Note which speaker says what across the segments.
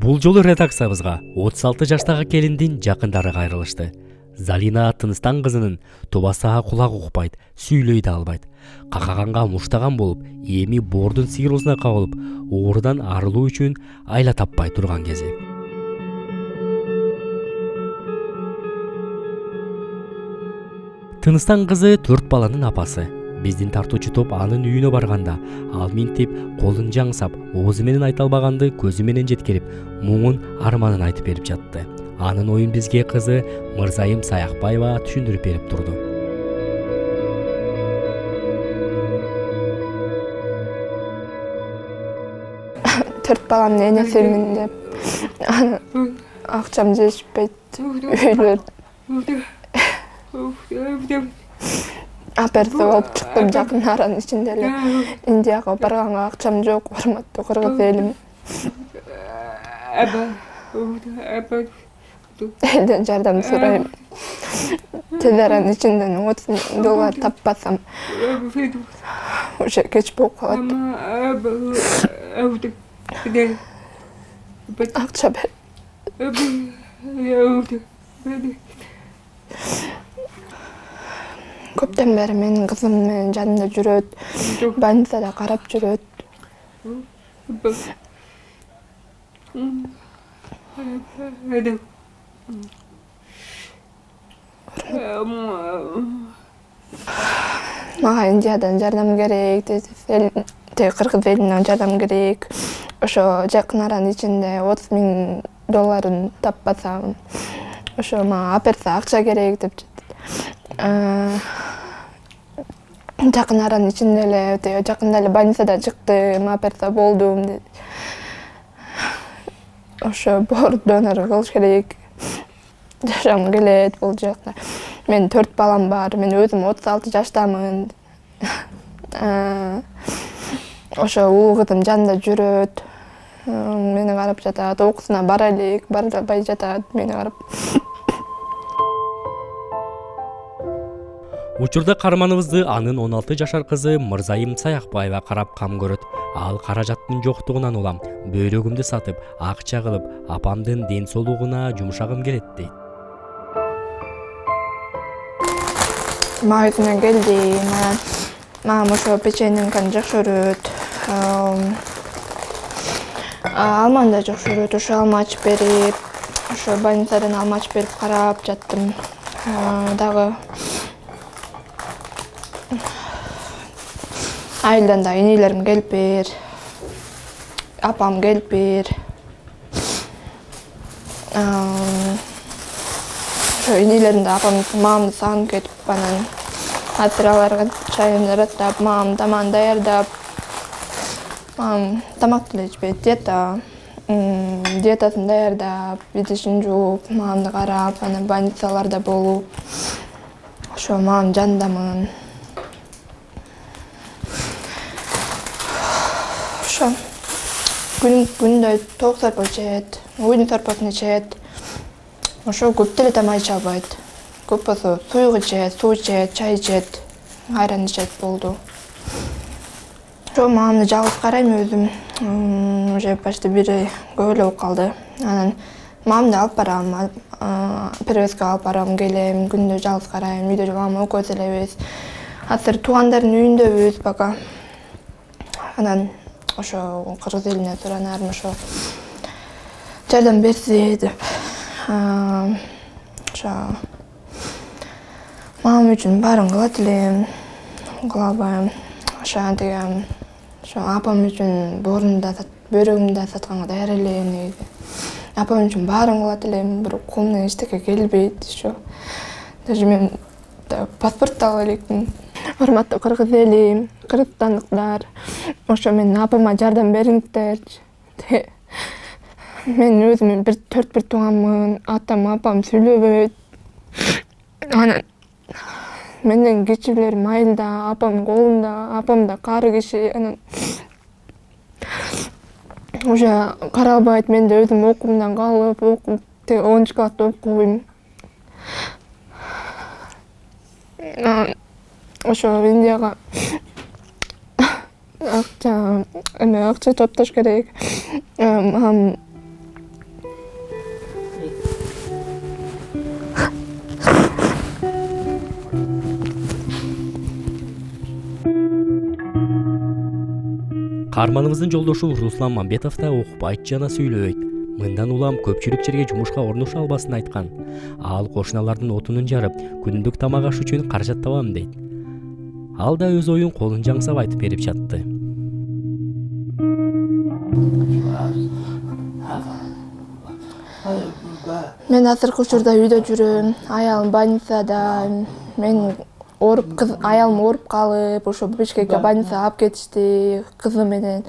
Speaker 1: Бул жолу редакциябызга 36 жаштагы келиндин жакындары кайрылышты. Залина Тыныстан кызынын тубасага кулак укпайт, сүйлөй да албайт. Какаганга муштаган болуп, эми боордун сыйрылысына кабылып, оорудан арылуу үчүн айла таппай турган кези. Тыныстан кызы 4 баланын апасы. Биздин тартуучу топ анын үйүнө барганда, ал минтип, колун жаңсап, оозу менен айта албаганды көзү менен жеткирип, муңун, арманын айтып берип жатты. Анын оюн бизге кызы Мырзайым Саякбаева түшүндүрүп берип турду.
Speaker 2: Төрт баланын энесимин деп, акчам жетишпейт, үйлөр аперте болуп чыктым жакын аранын ичинде эле. Индияга барганга акчам жок, урматтуу кыргыз элим. Элден жардам сурайм. Тез аранын ичинден $30 таппасам, уже кеч болуп калат. Акча бер. Көптөн бери менин кызым менин жанымда жүрөт, больницада карап жүрөт. Мага Индиядан жардам керек, кыргыз элинен жардам керек. Ошо жакын аранын ичинде $30,000 таппасам, ошо мага аперсе акча керек деп жакын аранын ичинде эле, жакында эле больницадан чыктым, аперсе болдум деп. Ошо боор донор кылыш керек. Жашагым келет бул жакта. Менин 4 балам бар, мен өзүм 36 жаштамын. Ошо улуу кызым жанында жүрөт, мени карап жатат, окуусуна бара элек, барбай жатат, мени карап.
Speaker 1: Учурда карманыбызды анын 16 жашар кызы Мырзайым Саякбаева карап кам көрөт. Ал каражаттын жоктугунан улам, бөйрөгүмдү сатып, акча кылып, апамдын ден соолугуна жумшагым келет дейт.
Speaker 2: Магазинге келдим, мам ошо печеньканы жакшы көрөт. Алманы да жакшы көрөт, ошо алма ачып берип, ошо больницадан алма ачып берип карап жаттым. Дагы айылдан да энелерим келип бер, апам келип бер. Ошо энелерим да мамамды сагынып кетип, анан азыр аларга чайын жараттап, мамам тамагын даярдап, мамам тамак деле ичпейт, диетасын даярдап, идишин жууп, мамамды карап, анан больницаларда болуп, ошо мамамдын жанындамын. Ошо күндө тоок сорпо ичет, уйдун сорпосун ичет. Ошо көп деле тамак иче албайт. Көп болсо суюк ичет, суу ичет, чай ичет, айран ичет болду. Ошо мамамды жалгыз карайм өзүм. Уже почти 1 ай көп эле болуп калды. Анан мамамды алып барам, перевязкага алып барам, келем, күндө жалгыз карайм, үйдө мама экөөбүз элебиз. Азыр туугандардын үйүндөбүз пока. Анан ошо кыргыз элине суранарым, ошо жардам берсе деп. Ошо мамам үчүн баарын кылат элем, кыла албайм. Ошо антиге ошо апам үчүн боорумду да бөйрөгүмдү да сатканга даяр элем негизи. Апам үчүн баарын кылат элем, бирок колумдан эчтеке келбейт ошо. Даже мен паспорт да ала элекмин. Урматтуу кыргыз элим, кыргызстандыктар, ошо менин апама жардам бериңиздерчи. Мен өзүм 4 тууганмын, атам, апам сүйлөбөйт. Анан менден кичилерим айылда, апам колунда, апам да кары киши, анан уже карабайт, мен да өзүм окуумдан калып, 10 класста окуйм. Ошо Индияга акча топтош керек.
Speaker 1: Каарманыбыздын жолдошу Руслан Мамбетов да окупайт жана сүйлөбөйт. Мындан улам көпчүлүк жерге жумушка орношо албасын айткан. Ал кошуналардын отунун жарып, күндүк тамак аш үчүн каражат табам дейт. Ал да өз оюн колун жаңсап айтып берип жатты.
Speaker 2: Мен азыркы учурда үйдө жүрөм. Аялым больницада. Мен аялым ооруп калып, ошо Бишкекке больницага алып кетишти кызы менен.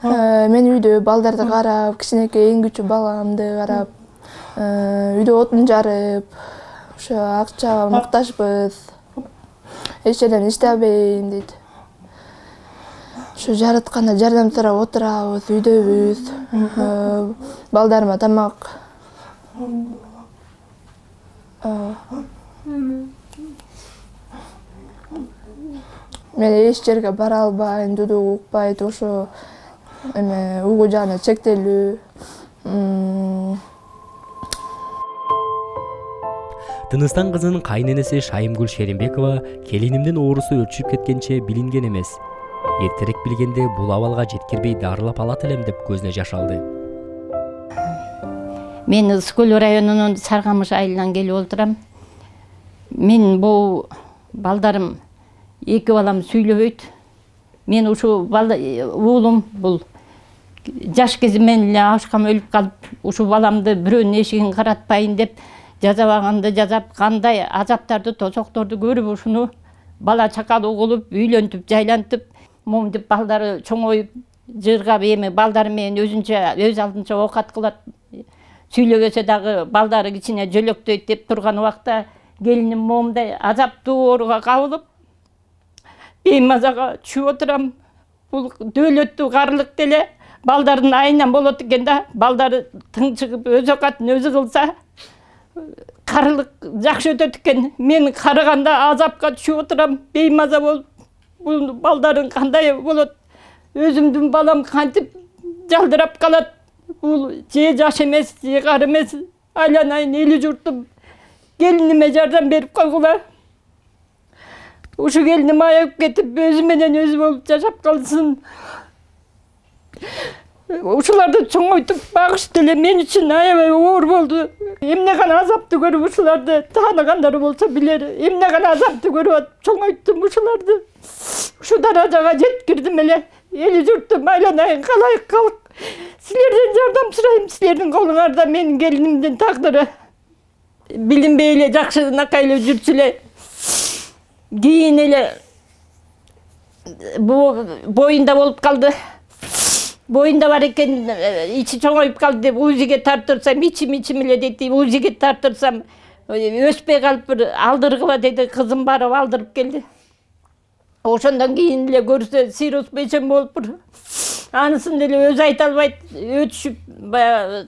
Speaker 2: Мен үйдө балдарды карап, кичинекей эң күчү баламды карап, үйдө отун жарып, ошо акчага муктажбыз. Эч жерден иштебейм дейт. Ошо жаратканда жардам сурап отурабыз, үйдөбүз. Балдарыма тамак. Мен эч жерге бара албайм, дудук укпайт, ошо угуу жагына чектелүү.
Speaker 1: Тыныстан кызынын кайненеси Шайымгүл Шеримбекова келинимдин оорусу өрчүп кеткенче билинген эмес. Эртерээк билгенде бул абалга жеткирбей дарылап алат элем деп көзүнө жаш алды.
Speaker 3: Мен Ысыкөл районунун Саргамыш айылынан келип отурам. Мен бул балдарым, эки балам сүйлөбөйт. Мен ушу уулум бул жаш кезимен эле ашкам өлүп калып, ушу баламды бирөөнүн эшигин каратпайын деп жазабаганды жазап, кандай азаптарды, тосокторду көрүп ушуну бала чакалуу кылып, үйлөнтүп, жайлантып, момдуп балдары чоңоюп, жыргап эми балдары менен өзүнчө өз алдынча оокат кылат. Сүйлөбөсө дагы балдары кичине жөлөктөйт деп турган убакта келиним момундай азаптуу ооруга кабылып, беймазага түшүп отурам. Бул дөөлөттүү карлык деле балдардын айынан болот экен да. Балдары тыңчыгып өз оокатын өзү кылса, карлык жакшы өтөт экен. Мен караганда азапка түшүп отурам, беймаза болуп. Бул балдарын кандай болот? Өзүмдүн балам кантип жалдырап калат? Бул же жаш эмес, же кары эмес. Айланайын эли журтум келиниме жардам берип койгула. Ушу келиним аяп кетип, өзү менен өзү болуп жашап калсын. Ушуларды чоңойтуп багышты эле мен үчүн аябай оор болду. Эмне гана азапты көрүп ушуларды тааныгандар болсо билер. Эмне гана азапты көрүп чоңойттум ушуларды. Ушу даражага жеткирдим эле. Эли журтум айланайын калайык калык. Силерден жардам сурайм, силердин колуңарда менин келинимдин тагдыры. Билинбей эле жакшынакай эле жүрчү эле. Кийин эле боюнда болуп калды. Боюнда бар экен, ичи чоңоюп калды деп УЗИге тартырсам, ичим эле дейт, УЗИге тартырсам, өспөй калып бир алдыргыла деди, кызым барып алдырып келди. Ошондон кийин эле көрсө цирроз печень болуптур. Анысын деле өзү айта албайт, өтүшүп,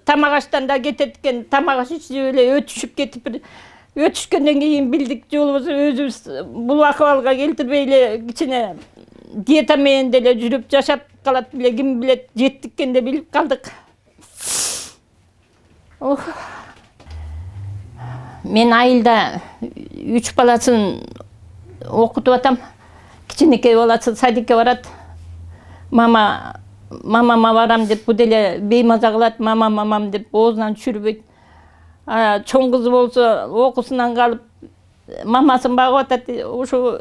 Speaker 3: тамак аштан да кетет экен, тамак аш ичип эле өтүшүп кетип, өтүшкөндөн кийин билдик жолубуз өзүбүз бул акыбалга келтирбей эле кичине диета менен деле жүрүп жашап калат беле, ким билет, жеттик экен деп билип калдык. Мен айылда 3 баласын окутуп атам. Кичинекей баласы садикке барат. Мамама барам деп бу деле беймаза кылат, мамам деп оозунан түшүрбөйт. Чоң кызы болсо окуусунан калып, мамасын багып атат. Ушу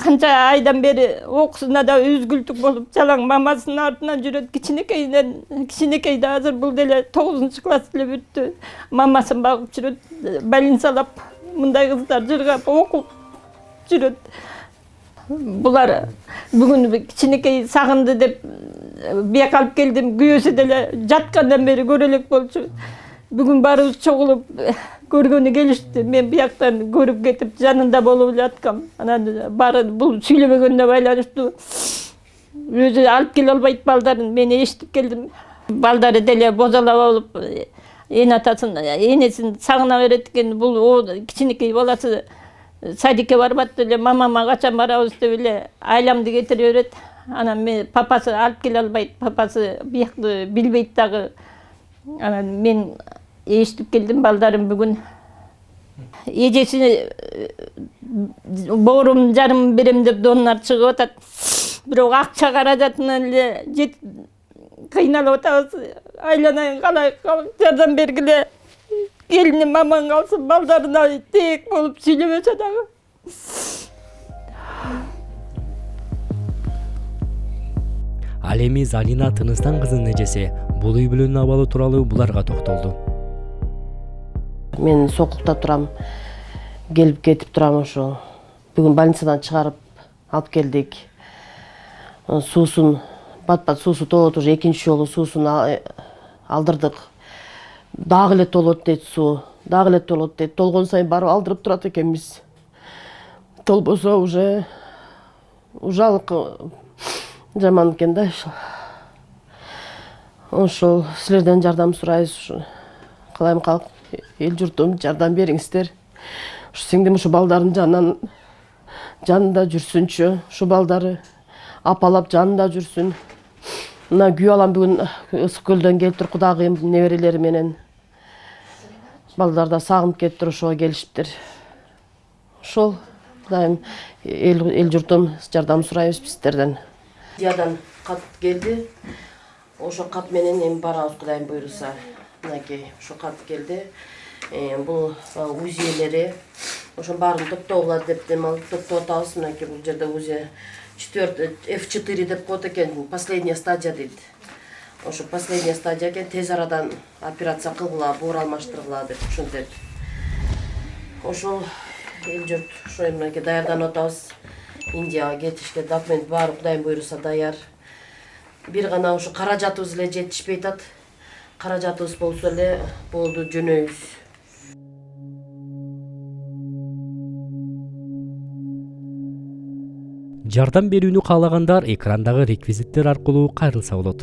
Speaker 3: канча айдан бери окуусуна да үзгүлтүк болуп, жалаң мамасынын артынан жүрөт. Кичинекей да азыр бул деле 9-класс эле бүттү. Мамасын багып жүрөт, больницалап, мындай кыздар жыргап окуп жүрөт. Булар бүгүн кичинекей сагынды деп бияка алып келдим. Күйөөсү деле жаткандан бери көрө элек болчу. Бүгүн барыбыз чогулуп көргөнү келишти. Мен бияктан көрүп кетип жанында болуп жаткам. Анан бары бул сүйлөбөгөнүнө байланыштуу. Өзү алып келе албайт балдарын, мен эшитип келдим. Балдары деле бозала болуп, энесин сагына берет экен. Бул кичинекей баласы садикке барбат эле, мамама качан барабыз деп эле айламды кетире берет. Анан мен папасы алып келе албайт, папасы биякты билбейт дагы. Анан мен эшитип келдим балдарым бүгүн. Эжеси боорум жарым берем деп донор чыгып атат. бирок акча каражатына эле кыйналып атабыз. Айланайын калай жардам бергиле. Келиним аман калсын, балдарына тек болуп сүйлөбөсө дагы.
Speaker 1: Ал эми Залина Тыныстан кызынын эжеси бул үй бүлөнүн абалы тууралуу буларга токтолду.
Speaker 4: Мен Сокулукта турам, келип кетип турам ошо. Бүгүн больницадан чыгарып алып келдик. Суусун, бат-бат суусу толот, уже экинчи жолу суусун алдырдык. Дагы эле толот дейт суу, дагы эле толот дейт. Толгон сайын барып алдырып турат экенбиз. Толбосо уже ужалык жаман экен да. Ошол силерден жардам сурайбыз. Кылайм калк, эл журтум жардам бериңиздер. Сиңдим ушу балдардын жанында жүрсүнчү. Ушу балдары апалап жанында жүрсүн. Мына күйөө алам бүгүн Ысык көлдөн келиптир, кудагыйым неберелери менен. Балдар да сагынып кетиптир, ошого келишиптир. Ошол дайым эл журтум жардам сурайбыз сиздерден. Диядан кат келди. Ошо кат менен эми барабыз, Кудайым буйруса. Мынакей, ошо кат келди. Бул УЗИлери ошо баарын топтогула деп топтоп атабыз. Мынакей бул жерде УЗИ 4 F4 деп коет экен, последняя стадия дейт. Ошо последняя стадия экен, тез арадан операция кылгыла, боор алмаштыргыла деп ушинтет. Ошол эл журт ошо мынакей даярданып атабыз. Индияга кетишке документ баары Кудайым буйруса даяр. Бир гана ошо каражатыбыз эле жетишпей атат. Каражатыбыз болсо эле болду, жөнөйбүз.
Speaker 1: Жардам берүүнү каалагандар экрандагы реквизиттер аркылуу кайрылса болот.